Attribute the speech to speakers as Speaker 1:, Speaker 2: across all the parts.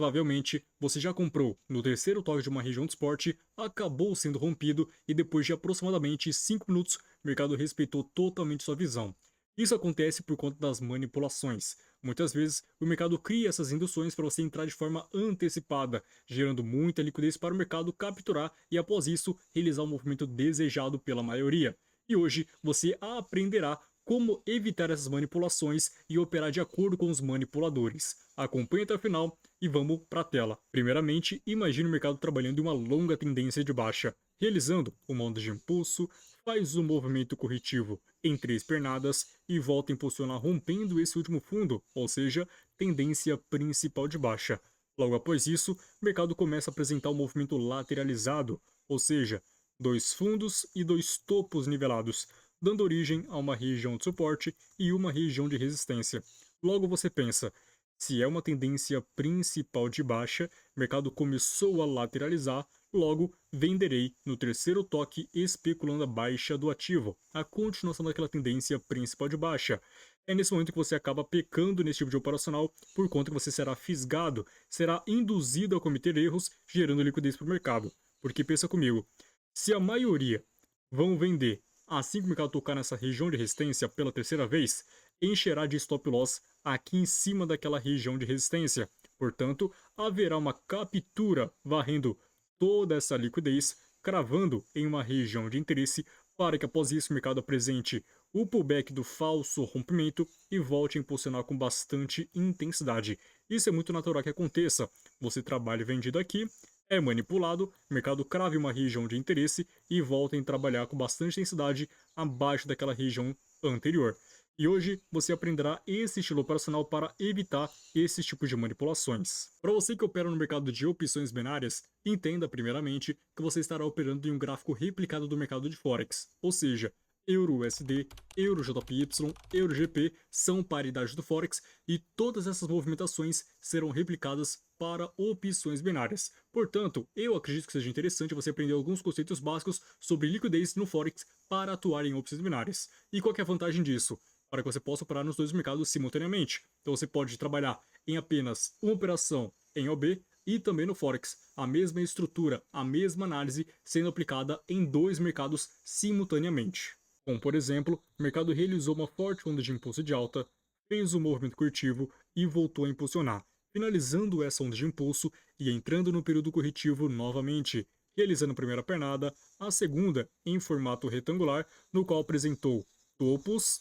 Speaker 1: Provavelmente você já comprou no terceiro toque de uma região de suporte, acabou sendo rompido e depois de aproximadamente 5 minutos, o mercado respeitou totalmente sua visão. Isso acontece por conta das manipulações. Muitas vezes o mercado cria essas induções para você entrar de forma antecipada, gerando muita liquidez para o mercado capturar e após isso realizar o movimento desejado pela maioria. E hoje você aprenderá como evitar essas manipulações e operar de acordo com os manipuladores. Acompanhe até o final e vamos para a tela. Primeiramente, imagine o mercado trabalhando em uma longa tendência de baixa. Realizando uma onda de impulso, faz um movimento corretivo em 3 pernadas e volta a impulsionar rompendo esse último fundo, ou seja, tendência principal de baixa. Logo após isso, o mercado começa a apresentar um movimento lateralizado, ou seja, 2 fundos e 2 topos nivelados, dando origem a uma região de suporte e uma região de resistência. Logo você pensa, se é uma tendência principal de baixa, o mercado começou a lateralizar, logo venderei no terceiro toque especulando a baixa do ativo, a continuação daquela tendência principal de baixa. É nesse momento que você acaba pecando nesse tipo de operacional, por conta que você será fisgado, será induzido a cometer erros, gerando liquidez para o mercado. Porque pensa comigo, se a maioria vão vender assim que o mercado tocar nessa região de resistência pela terceira vez, encherá de stop loss aqui em cima daquela região de resistência. Portanto, haverá uma captura varrendo toda essa liquidez, cravando em uma região de interesse para que após isso o mercado apresente o pullback do falso rompimento e volte a impulsionar com bastante intensidade. Isso é muito natural que aconteça. Você trabalha vendido aqui, é manipulado, o mercado crava em uma região de interesse e volta a trabalhar com bastante intensidade abaixo daquela região anterior. E hoje você aprenderá esse estilo operacional para evitar esses tipos de manipulações. Para você que opera no mercado de opções binárias, entenda primeiramente que você estará operando em um gráfico replicado do mercado de Forex, ou seja, Euro-USD, Euro-JPY, Euro-GP são paridades do Forex e todas essas movimentações serão replicadas para opções binárias. Portanto, eu acredito que seja interessante você aprender alguns conceitos básicos sobre liquidez no Forex para atuar em opções binárias. E qual que é a vantagem disso? Para que você possa operar nos dois mercados simultaneamente. Então você pode trabalhar em apenas uma operação em OB e também no Forex. A mesma estrutura, a mesma análise sendo aplicada em dois mercados simultaneamente. Como por exemplo, o mercado realizou uma forte onda de impulso de alta, fez um movimento corretivo e voltou a impulsionar, finalizando essa onda de impulso e entrando no período corretivo novamente, realizando a primeira pernada, a segunda em formato retangular, no qual apresentou topos,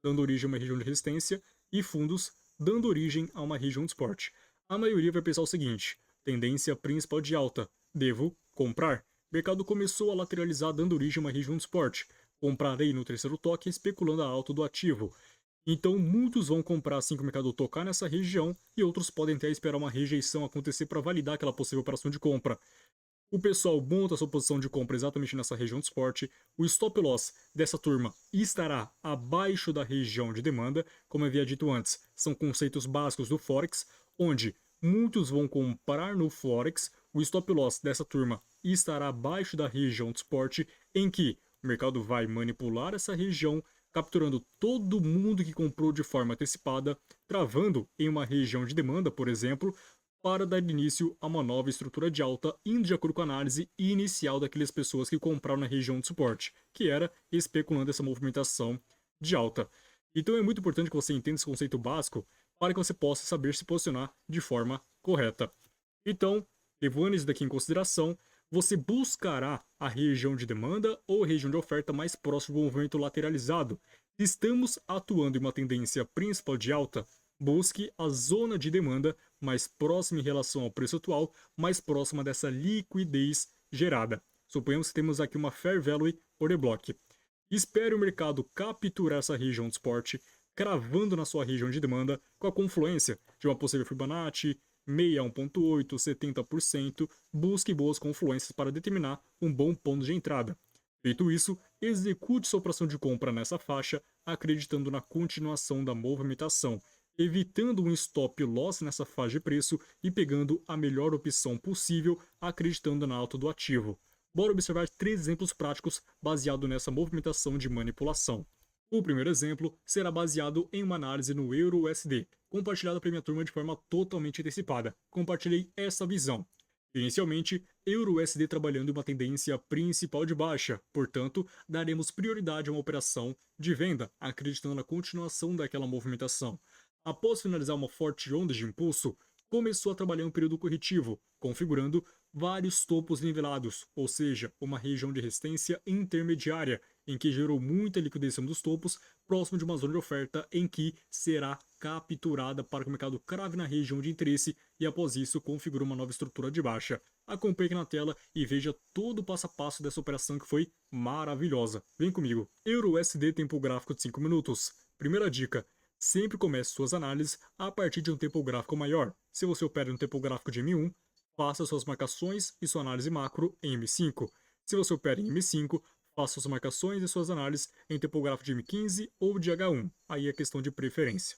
Speaker 1: dando origem a uma região de resistência, e fundos, dando origem a uma região de suporte. A maioria vai pensar o seguinte, tendência principal de alta, devo comprar. O mercado começou a lateralizar dando origem a uma região de suporte. Comprarei no terceiro toque especulando a alta do ativo. Então muitos vão comprar assim que o mercado tocar nessa região e outros podem até esperar uma rejeição acontecer para validar aquela possível operação de compra. O pessoal monta sua posição de compra exatamente nessa região de suporte. O stop loss dessa turma estará abaixo da região de demanda, como eu havia dito antes. São conceitos básicos do Forex, onde muitos vão comprar no Forex. O stop loss dessa turma estará abaixo da região de suporte, em que o mercado vai manipular essa região, capturando todo mundo que comprou de forma antecipada, travando em uma região de demanda, por exemplo, para dar início a uma nova estrutura de alta, indo de acordo com a análise inicial daquelas pessoas que compraram na região de suporte, que era especulando essa movimentação de alta. Então é muito importante que você entenda esse conceito básico para que você possa saber se posicionar de forma correta. Então, levando isso daqui em consideração, você buscará a região de demanda ou região de oferta mais próxima do movimento lateralizado. Se estamos atuando em uma tendência principal de alta, busque a zona de demanda mais próxima em relação ao preço atual, mais próxima dessa liquidez gerada. Suponhamos que temos aqui uma Fair Value Order Block. Espere o mercado capturar essa região de suporte, cravando na sua região de demanda com a confluência de uma possível Fibonacci, 61.8, 70%, busque boas confluências para determinar um bom ponto de entrada. Feito isso, execute sua operação de compra nessa faixa, acreditando na continuação da movimentação, evitando um stop loss nessa faixa de preço e pegando a melhor opção possível, acreditando na alta do ativo. Bora observar 3 exemplos práticos baseados nessa movimentação de manipulação. O primeiro exemplo será baseado em uma análise no EURUSD, compartilhada para minha turma de forma totalmente antecipada. Compartilhei essa visão. Inicialmente, EURUSD trabalhando em uma tendência principal de baixa, portanto, daremos prioridade a uma operação de venda, acreditando na continuação daquela movimentação. Após finalizar uma forte onda de impulso, começou a trabalhar em um período corretivo, configurando vários topos nivelados, ou seja, uma região de resistência intermediária, em que gerou muita liquidez em cima dos topos, próximo de uma zona de oferta em que será capturada para que o mercado crave na região de interesse e após isso configura uma nova estrutura de baixa. Acompanhe aqui na tela e veja todo o passo a passo dessa operação que foi maravilhosa. Vem comigo. EURUSD tempo gráfico de 5 minutos. Primeira dica. Sempre comece suas análises a partir de um tempo gráfico maior. Se você opera no tempo gráfico de M1, faça suas marcações e sua análise macro em M5. Se você opera em M5, faça suas marcações e suas análises em tempo gráfico de M15 ou de H1. Aí é questão de preferência.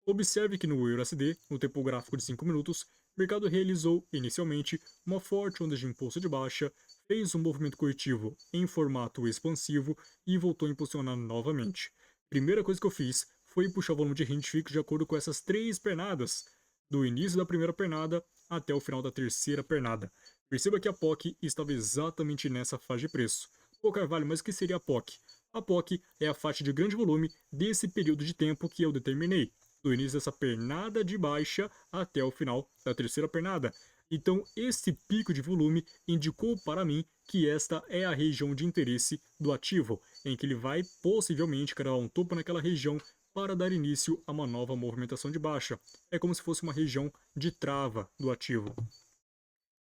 Speaker 1: Observe que no EURUSD, no tempo gráfico de 5 minutos, o mercado realizou inicialmente uma forte onda de impulso de baixa, fez um movimento corretivo em formato expansivo e voltou a impulsionar novamente. Primeira coisa que eu fiz foi puxar o volume de Hindfix de acordo com essas três pernadas, do início da primeira pernada até o final da terceira pernada. Perceba que a POC estava exatamente nessa faixa de preço. Pô, Carvalho, mas o que seria a POC? A POC é a faixa de grande volume desse período de tempo que eu determinei, do início dessa pernada de baixa até o final da terceira pernada. Então, esse pico de volume indicou para mim que esta é a região de interesse do ativo, em que ele vai possivelmente criar um topo naquela região para dar início a uma nova movimentação de baixa. É como se fosse uma região de trava do ativo.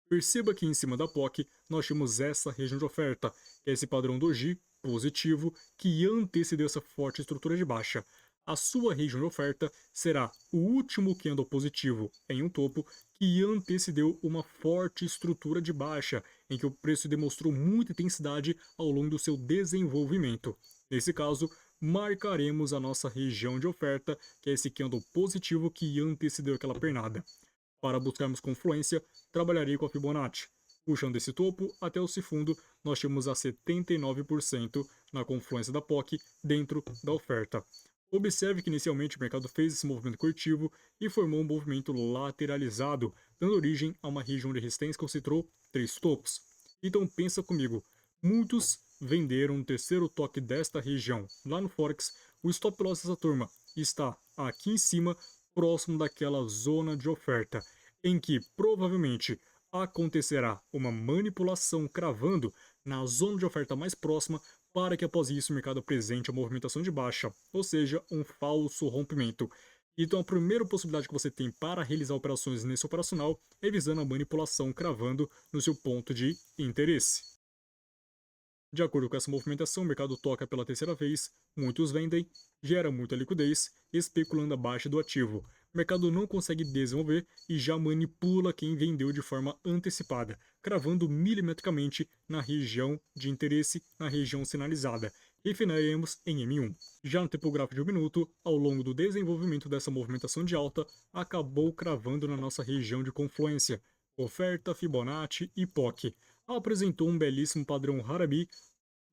Speaker 1: Perceba que em cima da POC nós temos essa região de oferta, que é esse padrão doji positivo que antecedeu essa forte estrutura de baixa. A sua região de oferta será o último candle positivo em um topo que antecedeu uma forte estrutura de baixa, em que o preço demonstrou muita intensidade ao longo do seu desenvolvimento. Nesse caso, marcaremos a nossa região de oferta, que é esse candle positivo que antecedeu aquela pernada. Para buscarmos confluência, trabalharei com a Fibonacci. Puxando esse topo até o fundo, nós temos a 79% na confluência da POC dentro da oferta. Observe que inicialmente o mercado fez esse movimento corretivo e formou um movimento lateralizado, dando origem a uma região de resistência que concentrou 3 topos. Então pensa comigo, muitos venderam no terceiro toque desta região. Lá no Forex, o stop loss dessa turma está aqui em cima, próximo daquela zona de oferta, em que provavelmente acontecerá uma manipulação cravando na zona de oferta mais próxima para que após isso o mercado apresente a movimentação de baixa, ou seja, um falso rompimento. Então a primeira possibilidade que você tem para realizar operações nesse operacional é visando a manipulação cravando no seu ponto de interesse. De acordo com essa movimentação, o mercado toca pela terceira vez, muitos vendem, gera muita liquidez, especulando a baixa do ativo. O mercado não consegue desenvolver e já manipula quem vendeu de forma antecipada, cravando milimetricamente na região de interesse, na região sinalizada. E finalizaremos em M1. Já no tempo gráfico de 1 minuto, ao longo do desenvolvimento dessa movimentação de alta, acabou cravando na nossa região de confluência, oferta, Fibonacci e POC. Apresentou um belíssimo padrão Harabi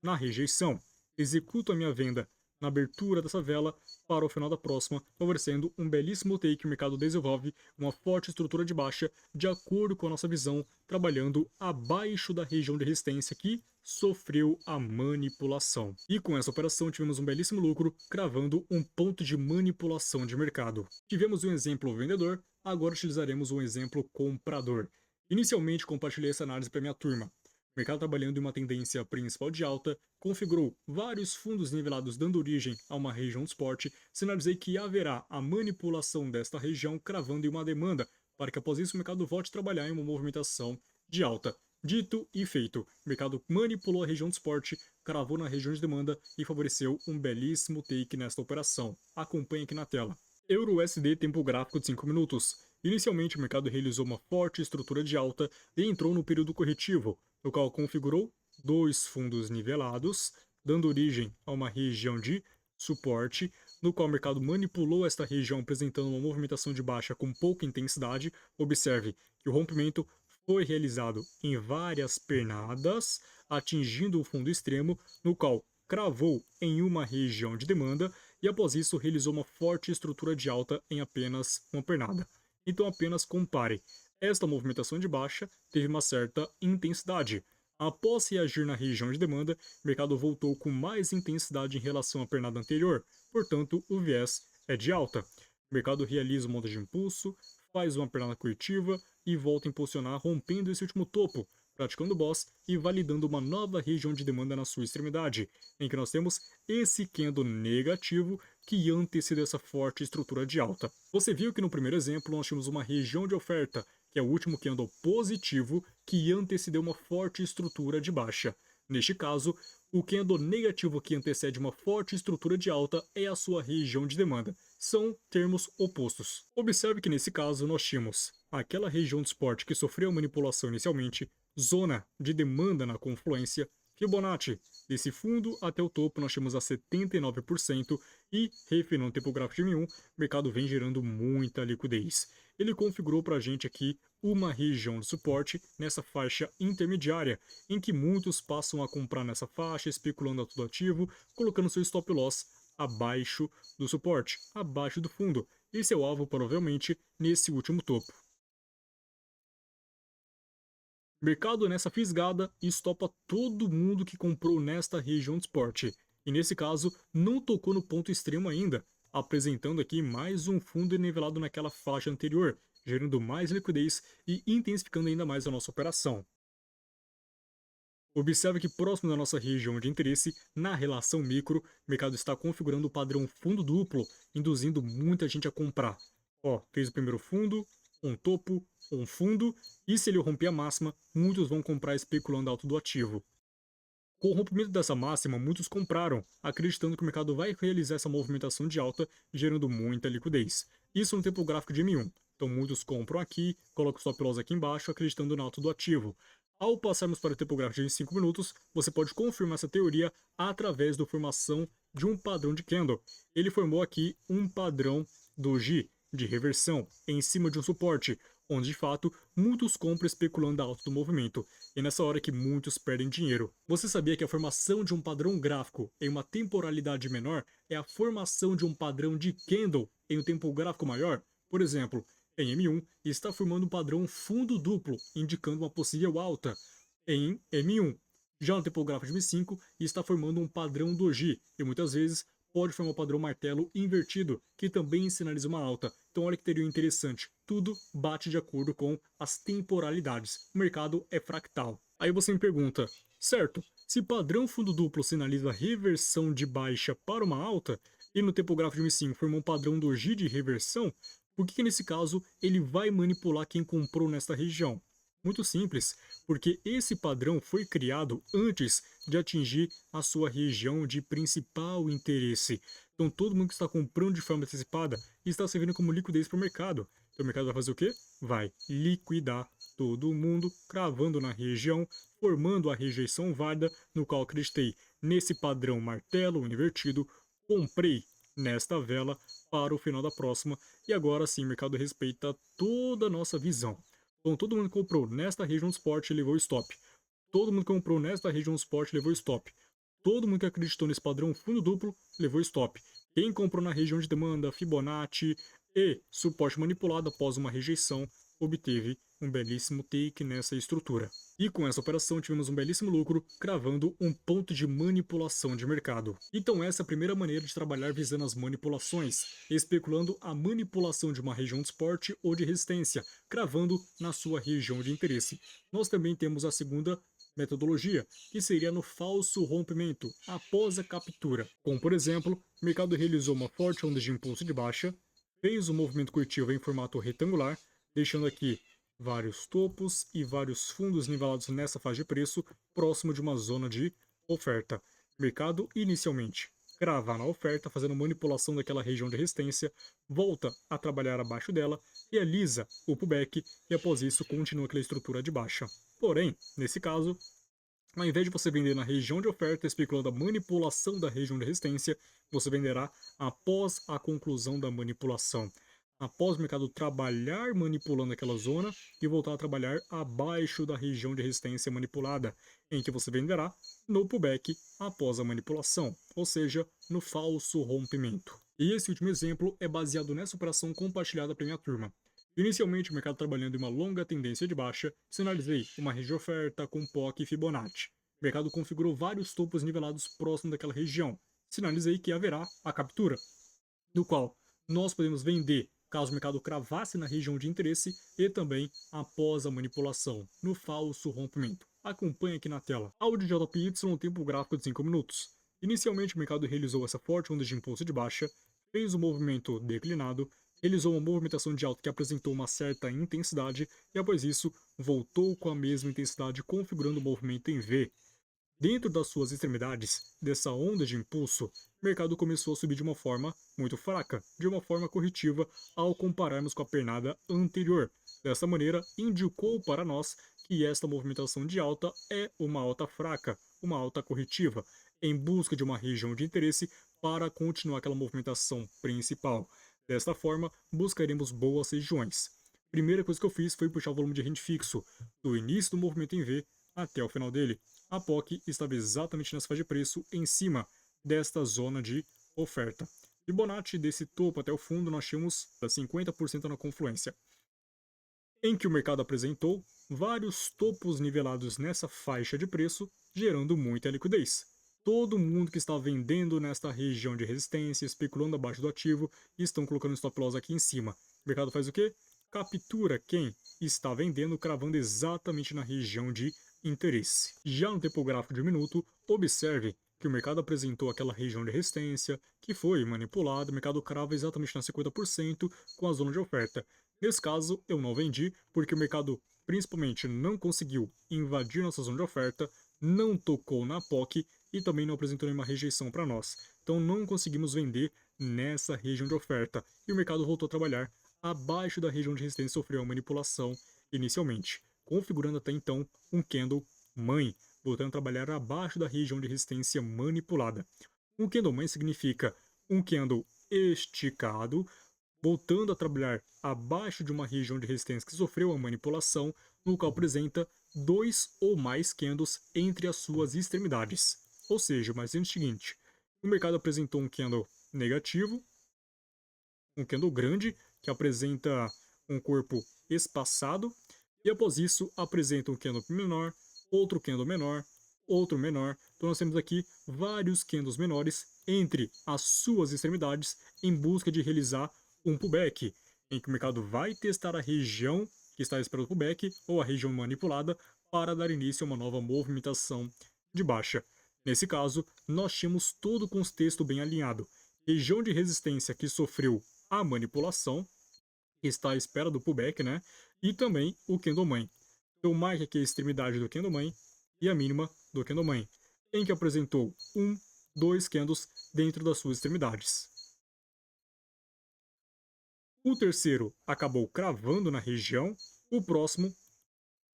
Speaker 1: na rejeição. Executo a minha venda na abertura dessa vela para o final da próxima, favorecendo um belíssimo take que o mercado desenvolve uma forte estrutura de baixa de acordo com a nossa visão, trabalhando abaixo da região de resistência que sofreu a manipulação. E com essa operação tivemos um belíssimo lucro, cravando um ponto de manipulação de mercado. Tivemos um exemplo vendedor, agora utilizaremos um exemplo comprador. Inicialmente compartilhei essa análise para minha turma. O mercado trabalhando em uma tendência principal de alta, configurou vários fundos nivelados dando origem a uma região de suporte, sinalizei que haverá a manipulação desta região cravando em uma demanda, para que após isso o mercado volte a trabalhar em uma movimentação de alta. Dito e feito, o mercado manipulou a região de suporte, cravou na região de demanda e favoreceu um belíssimo take nesta operação. Acompanhe aqui na tela. EURUSD tempo gráfico de 5 minutos. Inicialmente, o mercado realizou uma forte estrutura de alta e entrou no período corretivo, no qual configurou 2 fundos nivelados, dando origem a uma região de suporte, no qual o mercado manipulou esta região, apresentando uma movimentação de baixa com pouca intensidade. Observe que o rompimento foi realizado em várias pernadas, atingindo o fundo extremo, no qual cravou em uma região de demanda e após isso realizou uma forte estrutura de alta em apenas uma pernada. Então apenas compare. Esta movimentação de baixa teve uma certa intensidade. Após reagir na região de demanda, o mercado voltou com mais intensidade em relação à pernada anterior, portanto o viés é de alta. O mercado realiza uma onda de impulso, faz uma pernada corretiva e volta a impulsionar rompendo esse último topo, praticando boss e validando uma nova região de demanda na sua extremidade, em que nós temos esse candle negativo que antecedeu essa forte estrutura de alta. Você viu que no primeiro exemplo nós tínhamos uma região de oferta, que é o último candle positivo que antecedeu uma forte estrutura de baixa. Neste caso, o candle negativo que antecede uma forte estrutura de alta é a sua região de demanda. São termos opostos. Observe que nesse caso nós tínhamos aquela região de suporte que sofreu manipulação inicialmente, zona de demanda na confluência, Fibonacci. Desse fundo até o topo nós temos a 79% e, refinando o tempo gráfico de M1, o mercado vem gerando muita liquidez. Ele configurou para a gente aqui uma região de suporte nessa faixa intermediária, em que muitos passam a comprar nessa faixa, especulando a tudo ativo, colocando seu stop loss abaixo do suporte, abaixo do fundo. Esse é o alvo provavelmente nesse último topo. Mercado nessa fisgada estopa todo mundo que comprou nesta região de suporte. E nesse caso, não tocou no ponto extremo ainda, apresentando aqui mais um fundo nivelado naquela faixa anterior, gerando mais liquidez e intensificando ainda mais a nossa operação. Observe que próximo da nossa região de interesse, na relação micro, o mercado está configurando o padrão fundo duplo, induzindo muita gente a comprar. Ó, fez o primeiro fundo, um topo, um fundo, e se ele romper a máxima, muitos vão comprar especulando alto do ativo. Com o rompimento dessa máxima, muitos compraram, acreditando que o mercado vai realizar essa movimentação de alta, gerando muita liquidez. Isso no tempo gráfico de M1. Então muitos compram aqui, colocam o stop loss aqui embaixo, acreditando no alto do ativo. Ao passarmos para o tempo gráfico de 5 minutos, você pode confirmar essa teoria através da formação de um padrão de candle. Ele formou aqui um padrão doji de reversão em cima de um suporte, onde de fato muitos compram especulando a alta do movimento, e nessa hora que muitos perdem dinheiro. Você sabia que a formação de um padrão gráfico em uma temporalidade menor é a formação de um padrão de candle em um tempo gráfico maior? Por exemplo, em M1 está formando um padrão fundo duplo, indicando uma possível alta em M1. Já no tempo gráfico de M5 está formando um padrão doji, e muitas vezes pode formar um padrão martelo invertido, que também sinaliza uma alta. Então olha que teoria interessante, tudo bate de acordo com as temporalidades. O mercado é fractal. Aí você me pergunta, certo, se padrão fundo duplo sinaliza reversão de baixa para uma alta, e no tempo gráfico de M5 formou um padrão doji de reversão, por que nesse caso ele vai manipular quem comprou nesta região? Muito simples, porque esse padrão foi criado antes de atingir a sua região de principal interesse. Então todo mundo que está comprando de forma antecipada está servindo como liquidez para o mercado. Então o mercado vai fazer o quê? Vai liquidar todo mundo, cravando na região, formando a rejeição válida, no qual acreditei nesse padrão martelo invertido, comprei nesta vela para o final da próxima, e agora sim o mercado respeita toda a nossa visão. Então todo mundo que comprou nesta região de suporte levou stop. Todo mundo que comprou nesta região de suporte levou stop. Todo mundo que acreditou nesse padrão fundo duplo levou stop. Quem comprou na região de demanda, Fibonacci e suporte manipulado após uma rejeição, obteve um belíssimo take nessa estrutura. E com essa operação tivemos um belíssimo lucro, cravando um ponto de manipulação de mercado. Então essa é a primeira maneira de trabalhar visando as manipulações, especulando a manipulação de uma região de suporte ou de resistência, cravando na sua região de interesse. Nós também temos a segunda metodologia, que seria no falso rompimento, após a captura. Como por exemplo, o mercado realizou uma forte onda de impulso de baixa, fez um movimento curtivo em formato retangular, deixando aqui vários topos e vários fundos nivelados nessa faixa de preço, próximo de uma zona de oferta. Mercado inicialmente crava na oferta, fazendo manipulação daquela região de resistência, volta a trabalhar abaixo dela, realiza o pullback e após isso continua aquela estrutura de baixa. Porém, nesse caso, ao invés de você vender na região de oferta especulando a manipulação da região de resistência, você venderá após a conclusão da manipulação. após o mercado trabalhar manipulando aquela zona e voltar a trabalhar abaixo da região de resistência manipulada, em que você venderá no pullback após a manipulação, ou seja, no falso rompimento. E esse último exemplo é baseado nessa operação compartilhada para minha turma. Inicialmente, o mercado trabalhando em uma longa tendência de baixa, sinalizei uma região de oferta com POC e Fibonacci. O mercado configurou vários topos nivelados próximos daquela região. Sinalizei que haverá a captura, no qual nós podemos vender caso o mercado cravasse na região de interesse e também após a manipulação, no falso rompimento. Acompanhe aqui na tela. Áudio de JPY no tempo gráfico de 5 minutos. Inicialmente o mercado realizou essa forte onda de impulso de baixa, fez um movimento declinado, realizou uma movimentação de alta que apresentou uma certa intensidade e após isso voltou com a mesma intensidade configurando o movimento em V. Dentro das suas extremidades, dessa onda de impulso, o mercado começou a subir de uma forma muito fraca, de uma forma corretiva, ao compararmos com a pernada anterior. Dessa maneira, indicou para nós que esta movimentação de alta é uma alta fraca, uma alta corretiva, em busca de uma região de interesse para continuar aquela movimentação principal. Desta forma, buscaremos boas regiões. Primeira coisa que eu fiz foi puxar o volume de rende fixo, do início do movimento em V até o final dele. A POC estava exatamente nessa faixa de preço, em cima desta zona de oferta. Fibonacci desse topo até o fundo nós tínhamos 50% na confluência, em que o mercado apresentou vários topos nivelados nessa faixa de preço, gerando muita liquidez. Todo mundo que está vendendo nesta região de resistência, especulando abaixo do ativo, estão colocando stop loss aqui em cima. O mercado faz o quê? Captura quem está vendendo, cravando exatamente na região de interesse. Já no tempo gráfico de 1 minuto, observe que o mercado apresentou aquela região de resistência que foi manipulada, o mercado crava exatamente na 50% com a zona de oferta. Nesse caso, eu não vendi, porque o mercado principalmente não conseguiu invadir nossa zona de oferta, não tocou na POC e também não apresentou nenhuma rejeição para nós. Então não conseguimos vender nessa região de oferta e o mercado voltou a trabalhar abaixo da região de resistência, sofreu uma manipulação inicialmente, configurando até então um candle mãe, voltando a trabalhar abaixo da região de resistência manipulada. Um candle mãe significa um candle esticado, voltando a trabalhar abaixo de uma região de resistência que sofreu a manipulação, no qual apresenta 2 ou mais candles entre as suas extremidades. Ou seja, mais o seguinte, o mercado apresentou um candle negativo, um candle grande, que apresenta um corpo espaçado, e após isso apresenta um candle menor, outro candle menor, outro menor. Então nós temos aqui vários candles menores entre as suas extremidades em busca de realizar um pullback, em que o mercado vai testar a região que está esperando o pullback ou a região manipulada para dar início a uma nova movimentação de baixa. Nesse caso, nós tínhamos todo o contexto bem alinhado. Região de resistência que sofreu a manipulação, que está à espera do pullback, né? E também o candle mãe. Então marque aqui a extremidade do candle mãe e a mínima do candle mãe, em que apresentou 1, 2 candles dentro das suas extremidades. O terceiro acabou cravando na região, o próximo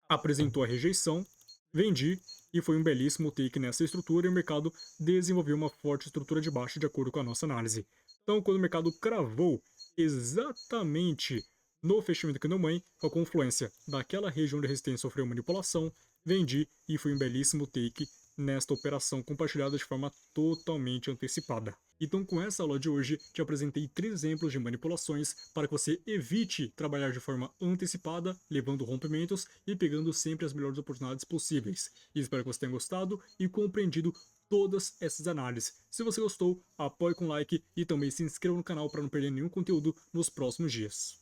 Speaker 1: apresentou a rejeição, vendi e foi um belíssimo take nessa estrutura e o mercado desenvolveu uma forte estrutura de baixa de acordo com a nossa análise. Então, quando o mercado cravou exatamente no fechamento candle mãe, com a confluência daquela região de resistência sofreu manipulação, vendi e foi um belíssimo take nesta operação compartilhada de forma totalmente antecipada. Então, com essa aula de hoje, te apresentei 3 exemplos de manipulações para que você evite trabalhar de forma antecipada, levando rompimentos e pegando sempre as melhores oportunidades possíveis. E espero que você tenha gostado e compreendido todas essas análises. Se você gostou, apoie com like e também se inscreva no canal para não perder nenhum conteúdo nos próximos dias.